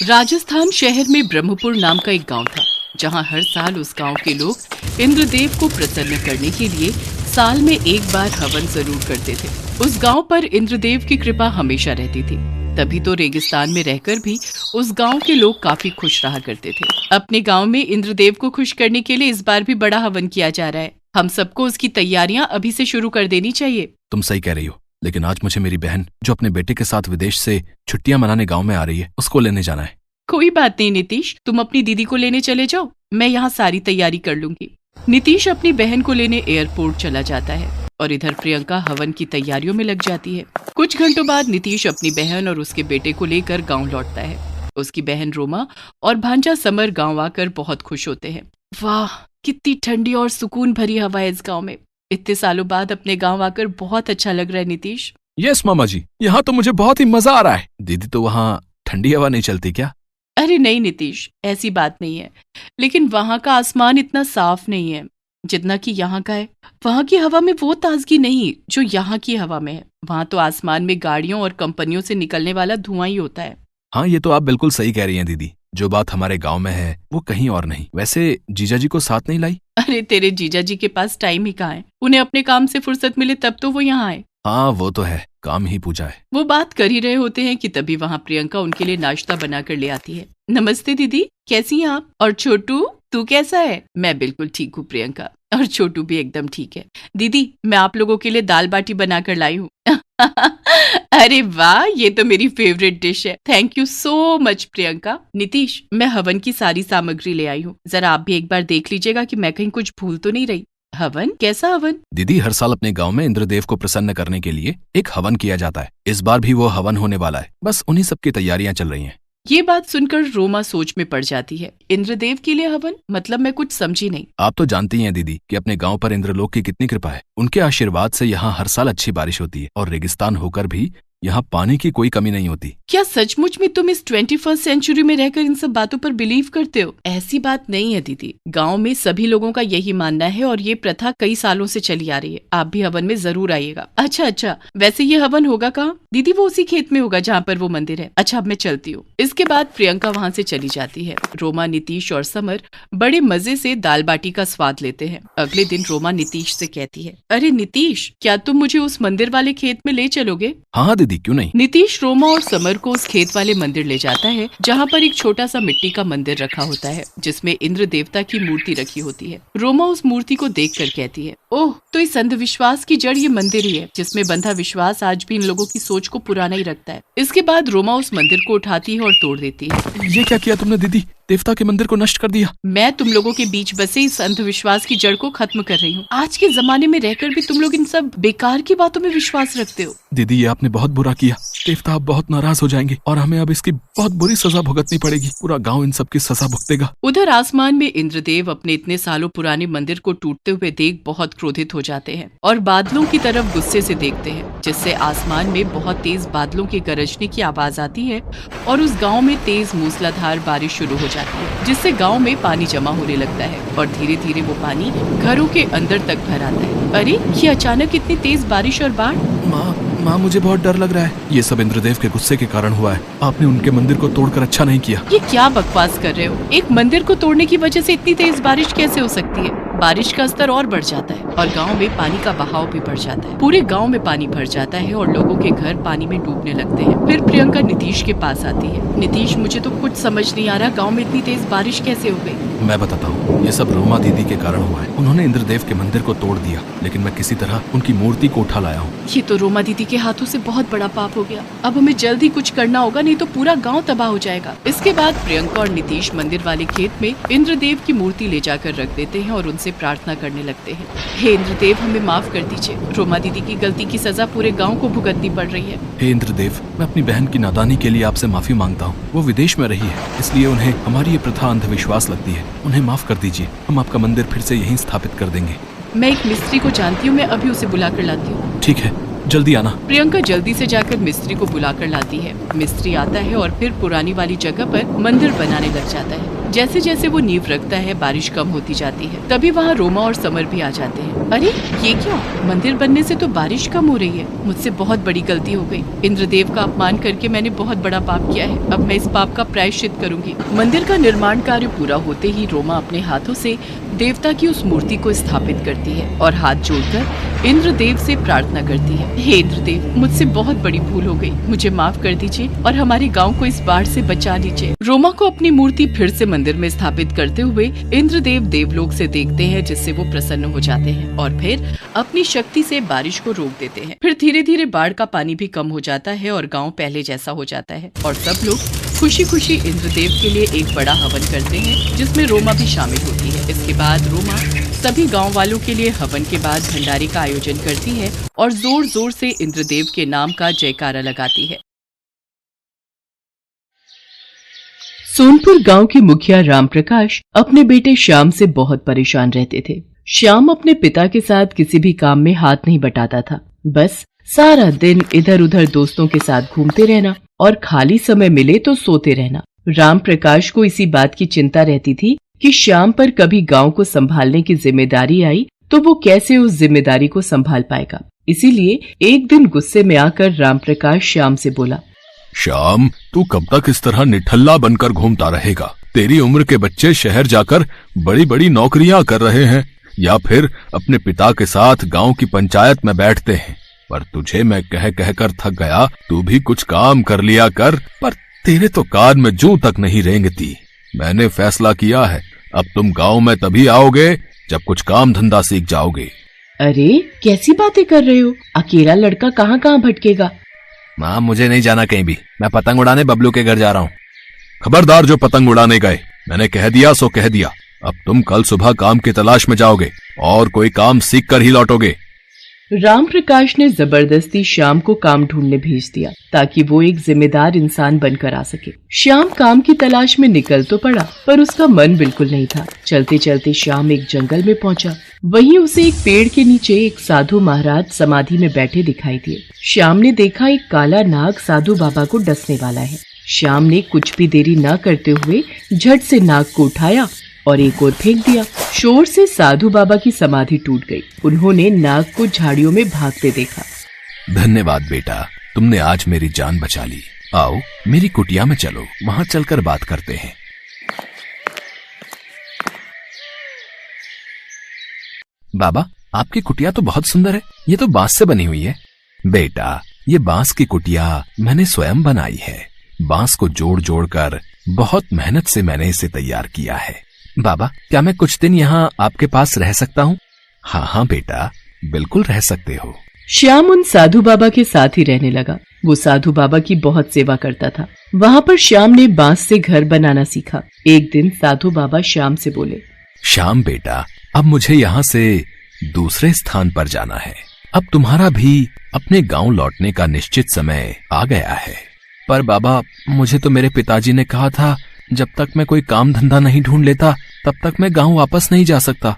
राजस्थान शहर में ब्रह्मपुर नाम का एक गांव था, जहां हर साल उस गांव के लोग इंद्रदेव को प्रसन्न करने के लिए साल में एक बार हवन जरूर करते थे। उस गांव पर इंद्रदेव की कृपा हमेशा रहती थी, तभी तो रेगिस्तान में रहकर भी उस गांव के लोग काफी खुश रहा करते थे। अपने गांव में इंद्रदेव को खुश करने के लिए इस बार भी बड़ा हवन किया जा रहा है। हम सबको उसकी तैयारियां अभी से शुरू कर देनी चाहिए। तुम सही कह रही हो, लेकिन आज मुझे मेरी बहन जो अपने बेटे के साथ विदेश से छुट्टियां मनाने गांव में आ रही है, उसको लेने जाना है। कोई बात नहीं नीतीश, तुम अपनी दीदी को लेने चले जाओ, मैं यहाँ सारी तैयारी कर लूंगी। नीतीश अपनी बहन को लेने एयरपोर्ट चला जाता है और इधर प्रियंका हवन की तैयारियों में लग जाती है। कुछ घंटों बाद नीतीश अपनी बहन और उसके बेटे को लेकर गाँव लौटता है। उसकी बहन रोमा और भांजा समर गाँव आकर बहुत खुश होते हैं। वाह, कितनी ठंडी और सुकून भरी हवा है इस गाँव में। इतने सालों बाद अपने गाँव आकर बहुत अच्छा लग रहा है नीतीश। यस मामा जी, यहाँ तो मुझे बहुत ही मजा आ रहा है। दीदी, तो वहाँ ठंडी हवा नहीं चलती क्या? अरे नहीं नीतीश, ऐसी बात नहीं है, लेकिन वहाँ का आसमान इतना साफ नहीं है जितना कि यहाँ का है। वहाँ की हवा में वो ताजगी नहीं जो यहाँ की हवा में है। वहाँ तो आसमान में गाड़ियों और कंपनियों से निकलने वाला धुआं ही होता है। हाँ, ये तो आप बिल्कुल सही कह रही हैं दीदी। जो बात हमारे गांव में है वो कहीं और नहीं। वैसे जीजा जी को साथ नहीं लाई? अरे तेरे जीजा जी के पास टाइम ही कहाँ है, उन्हें अपने काम से फुर्सत मिले तब तो वो यहाँ आए। हाँ वो तो है, काम ही पूजा है। वो बात कर ही रहे होते हैं कि तभी वहाँ प्रियंका उनके लिए नाश्ता बनाकर ले आती है। नमस्ते दीदी, कैसी हैं आप? और छोटू, तू कैसा है? मैं बिल्कुल ठीक हूँ प्रियंका, और छोटू भी एकदम ठीक है। दीदी, मैं आप लोगों के लिए दाल बाटी बनाकर लाई हूँ। अरे वाह, ये तो मेरी फेवरेट डिश है। Thank you so much Priyanka. Nitish, मैं हवन की सारी सामग्री ले आई हूँ, जरा आप भी एक बार देख लीजिएगा कि मैं कहीं कुछ भूल तो नहीं रही। हवन? कैसा हवन? दीदी, हर साल अपने गांव में इंद्रदेव को प्रसन्न करने के लिए एक हवन किया जाता है। इस बार भी वो हवन होने वाला है, बस उन्हीं सब की तैयारियां चल रही हैं। ये बात सुनकर रोमा सोच में पड़ जाती है। इंद्रदेव के लिए हवन? मतलब मैं कुछ समझी नहीं। आप तो जानती हैं दीदी कि अपने गांव पर इंद्रलोक की कितनी कृपा है। उनके आशीर्वाद से यहाँ हर साल अच्छी बारिश होती है और रेगिस्तान होकर भी यहाँ पानी की कोई कमी नहीं होती। क्या सचमुच में तुम इस 21वीं सेंचुरी में रहकर इन सब बातों पर बिलीव करते हो? ऐसी बात नहीं है दीदी, गांव में सभी लोगों का यही मानना है और ये प्रथा कई सालों से चली आ रही है। आप भी हवन में जरूर आइएगा। अच्छा, वैसे ये हवन होगा कहाँ? दीदी, वो उसी खेत में होगा जहाँ पर वो मंदिर है। अच्छा, अब मैं चलती हूँ। इसके बाद प्रियंका वहाँ से चली जाती है। रोमा, नीतीश और समर बड़े मजे से दाल बाटी का स्वाद लेते हैं। अगले दिन रोमा नीतीश से कहती है, अरे नीतीश, क्या तुम मुझे उस मंदिर वाले खेत में ले चलोगे? हाँ दीदी, क्यों नहीं। नीतीश रोमा और समर को उस खेत वाले मंदिर ले जाता है, जहाँ पर एक छोटा सा मिट्टी का मंदिर रखा होता है, जिसमें इंद्र देवता की मूर्ति रखी होती है। रोमा उस मूर्ति को देखकर कहती है, ओह, तो इस अंधविश्वास की जड़ ये मंदिर ही है, जिसमें बंधा विश्वास आज भी इन लोगों की सोच को पुराना ही रखता है। इसके बाद रोमा उस मंदिर को उठाती है और तोड़ देती है। ये क्या किया तुमने दीदी? देवता के मंदिर को नष्ट कर दिया। मैं तुम लोगों के बीच बसे इस अंधविश्वास की जड़ को खत्म कर रही हूँ। आज के जमाने में रहकर भी तुम लोग इन सब बेकार की बातों में विश्वास रखते हो। दीदी, ये आपने बहुत बुरा किया। देवता अब बहुत नाराज हो जाएंगे और हमें अब इसकी बहुत बुरी सजा भुगतनी पड़ेगी। पूरा गांव इन सब की सजा भुगतेगा। उधर आसमान में इंद्रदेव अपने इतने सालों पुराने मंदिर को टूटते हुए देख बहुत क्रोधित हो जाते हैं और बादलों की तरफ गुस्से से देखते हैं, जिससे आसमान में बहुत तेज बादलों के गरजने की आवाज आती है और उस गाँव में तेज मूसलाधार बारिश शुरू हो जाती है, जिससे गांव में पानी जमा होने लगता है और धीरे धीरे वो पानी घरों के अंदर तक भर आता है। अरे, ये अचानक इतनी तेज बारिश और बाढ़! माँ, मुझे बहुत डर लग रहा है। ये सब इंद्रदेव के गुस्से के कारण हुआ है। आपने उनके मंदिर को तोड़कर अच्छा नहीं किया। ये क्या बकवास कर रहे हो? एक मंदिर को तोड़ने की वजह से इतनी तेज बारिश कैसे हो सकती है? बारिश का स्तर और बढ़ जाता है और गांव में पानी का बहाव भी बढ़ जाता है। पूरे गांव में पानी भर जाता है और लोगों के घर पानी में डूबने लगते हैं। फिर प्रियंका नीतीश के पास आती है। नीतीश, मुझे तो कुछ समझ नहीं आ रहा, गांव में इतनी तेज बारिश कैसे हो गई? मैं बताता हूँ, ये सब रोमा दीदी के कारण हुआ है। उन्होंने इंद्रदेव के मंदिर को तोड़ दिया, लेकिन मैं किसी तरह उनकी मूर्ति को उठा लाया हूँ। ये तो रोमा दीदी के हाथों से बहुत बड़ा पाप हो गया। अब हमें जल्दी कुछ करना होगा, नहीं तो पूरा गांव तबाह हो जाएगा। इसके बाद प्रियंका और नीतीश मंदिर वाले खेत में इंद्रदेव की मूर्ति ले जाकर रख देते हैं और उनसे प्रार्थना करने लगते हैं। हे इंद्रदेव, हमें माफ कर दीजिए। रोमा दीदी की गलती की सजा पूरे गाँव को भुगतनी पड़ रही है। हे इंद्रदेव, मैं अपनी बहन की नादानी के लिए आपसे माफी मांगता हूँ। वो विदेश में रही है, इसलिए उन्हें हमारी ये प्रथा अंधविश्वास लगती है। उन्हें माफ कर दीजिए, हम आपका मंदिर फिर से यहीं स्थापित कर देंगे। मैं एक मिस्त्री को जानती हूँ, मैं अभी उसे बुला कर लाती हूँ। ठीक है, जल्दी आना। प्रियंका जल्दी से जाकर मिस्त्री को बुलाकर लाती है। मिस्त्री आता है और फिर पुरानी वाली जगह पर मंदिर बनाने लग जाता है। जैसे जैसे वो नींव रखता है बारिश कम होती जाती है। तभी वहाँ रोमा और समर भी आ जाते हैं। अरे ये क्या, मंदिर बनने से तो बारिश कम हो रही है। मुझसे बहुत बड़ी गलती हो गई। इंद्रदेव का अपमान करके मैंने बहुत बड़ा पाप किया है। अब मैं इस पाप का प्रायश्चित करूंगी। मंदिर का निर्माण कार्य पूरा होते ही रोमा अपने हाथों से देवता की उस मूर्ति को स्थापित करती है और हाथ जोड़कर इंद्रदेव से प्रार्थना करती है। हे इंद्रदेव, मुझसे बहुत बड़ी भूल हो गई, मुझे माफ कर दीजिए और हमारे गांव को इस बाढ़ से बचा लीजिए। रोमा को अपनी मूर्ति फिर से मंदिर में स्थापित करते हुए इंद्रदेव देवलोक से देखते हैं, जिससे वो प्रसन्न हो जाते हैं और फिर अपनी शक्ति से बारिश को रोक देते हैं। फिर धीरे धीरे बाढ़ का पानी भी कम हो जाता है और गाँव पहले जैसा हो जाता है और सब लोग खुशी खुशी इंद्रदेव के लिए एक बड़ा हवन करते हैं, जिसमें रोमा भी शामिल होती है। इसके बाद रोमा सभी गांव वालों के लिए हवन के बाद भंडारे का आयोजन करती है और जोर जोर से इंद्रदेव के नाम का जयकारा लगाती है। सोनपुर गांव के मुखिया राम प्रकाश अपने बेटे श्याम से बहुत परेशान रहते थे। श्याम अपने पिता के साथ किसी भी काम में हाथ नहीं बटाता था, बस सारा दिन इधर उधर दोस्तों के साथ घूमते रहना और खाली समय मिले तो सोते रहना। राम प्रकाश को इसी बात की चिंता रहती थी कि श्याम पर कभी गांव को संभालने की जिम्मेदारी आई तो वो कैसे उस जिम्मेदारी को संभाल पाएगा। इसीलिए एक दिन गुस्से में आकर राम प्रकाश श्याम से बोला, श्याम, तू कब तक इस तरह निठल्ला बनकर घूमता रहेगा? तेरी उम्र के बच्चे शहर जाकर बड़ी बड़ी नौकरियां कर रहे हैं या फिर अपने पिता के साथ गांव की पंचायत में बैठते हैं। पर तुझे मैं कह कर थक गया, तू भी कुछ काम कर लिया कर। पर तेरे तो कान में जूं तक नहीं रेंगती। मैंने फैसला किया है, अब तुम गांव में तभी आओगे जब कुछ काम धंधा सीख जाओगे। अरे कैसी बातें कर रहे हो? अकेला लड़का कहाँ कहाँ भटकेगा? माँ, मुझे नहीं जाना कहीं भी। मैं पतंग उड़ाने बबलू के घर जा रहा हूँ। खबरदार जो पतंग उड़ाने गए। मैंने कह दिया सो कह दिया। अब तुम कल सुबह काम की तलाश में जाओगे और कोई काम सीख कर ही लौटोगे। राम प्रकाश ने जबरदस्ती श्याम को काम ढूंढने भेज दिया ताकि वो एक जिम्मेदार इंसान बनकर आ सके। श्याम काम की तलाश में निकल तो पड़ा, पर उसका मन बिल्कुल नहीं था। चलते चलते श्याम एक जंगल में पहुंचा। वहीं उसे एक पेड़ के नीचे एक साधु महाराज समाधि में बैठे दिखाई दिए। श्याम ने देखा एक काला नाग साधु बाबा को डसने वाला है। श्याम ने कुछ भी देरी न करते हुए झट से नाग को उठाया और एक और फेंक दिया। शोर से साधु बाबा की समाधि टूट गई। उन्होंने नाग को झाड़ियों में भागते देखा। धन्यवाद बेटा, तुमने आज मेरी जान बचा ली। आओ मेरी कुटिया में चलो, वहाँ चलकर बात करते हैं। बाबा, आपकी कुटिया तो बहुत सुंदर है। ये तो बांस से बनी हुई है। बेटा, ये बांस की कुटिया मैंने स्वयं बनाई है। बांस को जोड़ जोड़ कर बहुत मेहनत से मैंने इसे तैयार किया है। बाबा, क्या मैं कुछ दिन यहाँ आपके पास रह सकता हूँ? हाँ हाँ बेटा, बिल्कुल रह सकते हो। श्याम उन साधु बाबा के साथ ही रहने लगा। वो साधु बाबा की बहुत सेवा करता था। वहाँ पर श्याम ने बांस से घर बनाना सीखा। एक दिन साधु बाबा श्याम से बोले, श्याम बेटा, अब मुझे यहाँ से दूसरे स्थान पर जाना है। अब तुम्हारा भी अपने गांव लौटने का निश्चित समय आ गया है। पर बाबा, मुझे तो मेरे पिताजी ने कहा था जब तक मैं कोई काम धंधा नहीं ढूंढ लेता तब तक मैं गांव वापस नहीं जा सकता।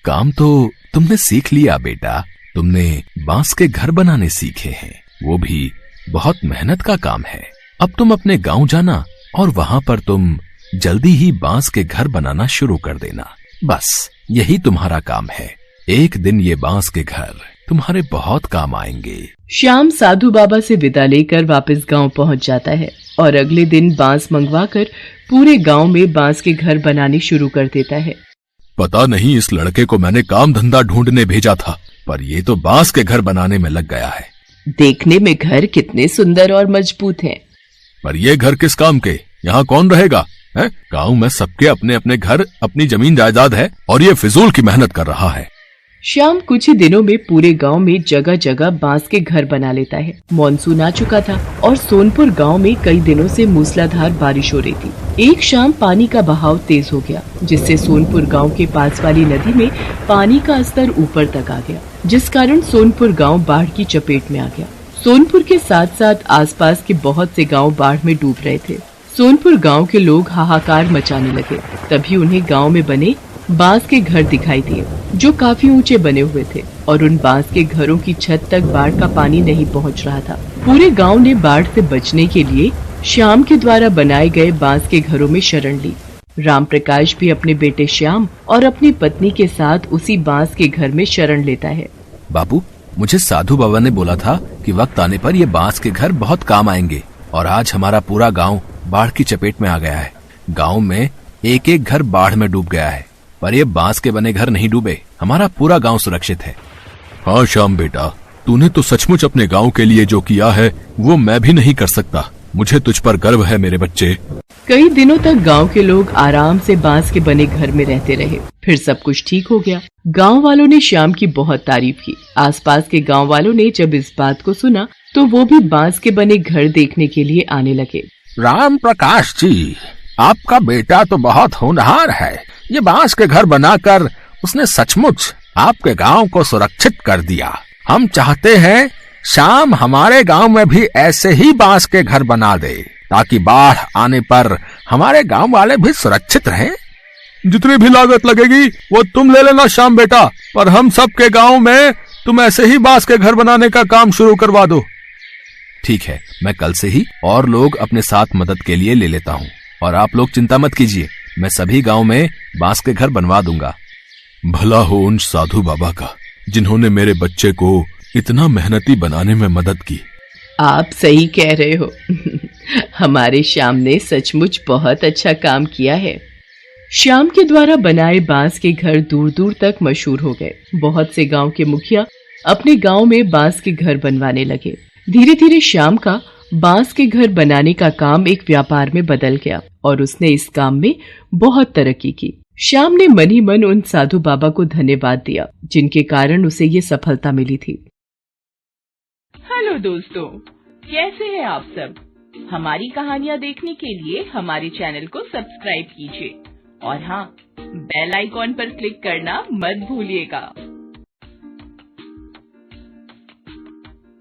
काम तो तुमने सीख लिया बेटा। तुमने बांस के घर बनाने सीखे हैं, वो भी बहुत मेहनत का काम है। अब तुम अपने गांव जाना और वहां पर तुम जल्दी ही बांस के घर बनाना शुरू कर देना। बस यही तुम्हारा काम है। एक दिन ये बांस के घर तुम्हारे बहुत काम आएंगे। श्याम साधु बाबा से विदा लेकर वापस गांव पहुंच जाता है और अगले दिन बांस मंगवाकर पूरे गांव में बांस के घर बनाने शुरू कर देता है। पता नहीं इस लड़के को मैंने काम धंधा ढूंढने भेजा था, पर ये तो बांस के घर बनाने में लग गया है। देखने में घर कितने सुंदर और मजबूत हैं। पर ये घर किस काम के? यहाँ कौन रहेगा? गांव में सबके अपने अपने घर, अपनी जमीन जायदाद है और ये फिजूल की मेहनत कर रहा है। श्याम कुछ ही दिनों में पूरे गांव में जगह जगह बांस के घर बना लेता है। मॉनसून आ चुका था और सोनपुर गांव में कई दिनों से मूसलाधार बारिश हो रही थी। एक शाम पानी का बहाव तेज हो गया, जिससे सोनपुर गांव के पास वाली नदी में पानी का स्तर ऊपर तक आ गया, जिस कारण सोनपुर गांव बाढ़ की चपेट में आ गया। सोनपुर के साथ साथ आसपास के बहुत से गाँव बाढ़ में डूब रहे थे। सोनपुर गाँव के लोग हाहाकार मचाने लगे। तभी उन्हें गाँव में बने बांस के घर दिखाई दिए, जो काफी ऊंचे बने हुए थे और उन बांस के घरों की छत तक बाढ़ का पानी नहीं पहुंच रहा था। पूरे गांव ने बाढ़ से बचने के लिए श्याम के द्वारा बनाए गए बांस के घरों में शरण ली। राम प्रकाश भी अपने बेटे श्याम और अपनी पत्नी के साथ उसी बांस के घर में शरण लेता है। बाबू, मुझे साधु बाबा ने बोला था कि वक्त आने पर ये बांस के घर बहुत काम आएंगे, और आज हमारा पूरा गांव बाढ़ की चपेट में आ गया है। गांव में एक एक घर बाढ़ में डूब गया है, पर ये बांस के बने घर नहीं डूबे। हमारा पूरा गांव सुरक्षित है। हाँ श्याम बेटा, तूने तो सचमुच अपने गांव के लिए जो किया है वो मैं भी नहीं कर सकता। मुझे तुझ पर गर्व है मेरे बच्चे। कई दिनों तक गांव के लोग आराम से बांस के बने घर में रहते रहे। फिर सब कुछ ठीक हो गया। गांव वालों ने श्याम की बहुत तारीफ की। आसपास के गांव वालों ने जब इस बात को सुना तो वो भी बांस के बने घर देखने के लिए आने लगे। राम प्रकाश जी, आपका बेटा तो बहुत होनहार है। ये बांस के घर बनाकर उसने सचमुच आपके गांव को सुरक्षित कर दिया। हम चाहते हैं श्याम हमारे गांव में भी ऐसे ही बांस के घर बना दे, ताकि बाढ़ आने पर हमारे गांव वाले भी सुरक्षित रहें। जितनी भी लागत लगेगी वो तुम ले लेना श्याम बेटा, पर हम सबके गांव में तुम ऐसे ही बांस के घर बनाने का काम शुरू करवा दो। ठीक है, मैं कल से ही और लोग अपने साथ मदद के लिए ले लेता हूँ, और आप लोग चिंता मत कीजिए, मैं सभी गांव में बांस के घर बनवा दूंगा। भला हो उन साधु बाबा का जिन्होंने मेरे बच्चे को इतना मेहनती बनाने में मदद की। आप सही कह रहे हो। हमारे श्याम ने सचमुच बहुत अच्छा काम किया है। श्याम के द्वारा बनाए बांस के घर दूर दूर तक मशहूर हो गए। बहुत से गांव के मुखिया अपने गांव में बांस के घर बनवाने लगे। धीरे धीरे श्याम का बांस के घर बनाने का काम एक व्यापार में बदल गया और उसने इस काम में बहुत तरक्की की। श्याम ने मन ही मन उन साधु बाबा को धन्यवाद दिया, जिनके कारण उसे ये सफलता मिली थी। हेलो दोस्तों, कैसे हैं आप सब? हमारी कहानियाँ देखने के लिए हमारे चैनल को सब्सक्राइब कीजिए और हाँ, बेल आइकॉन पर क्लिक करना मत भूलिएगा।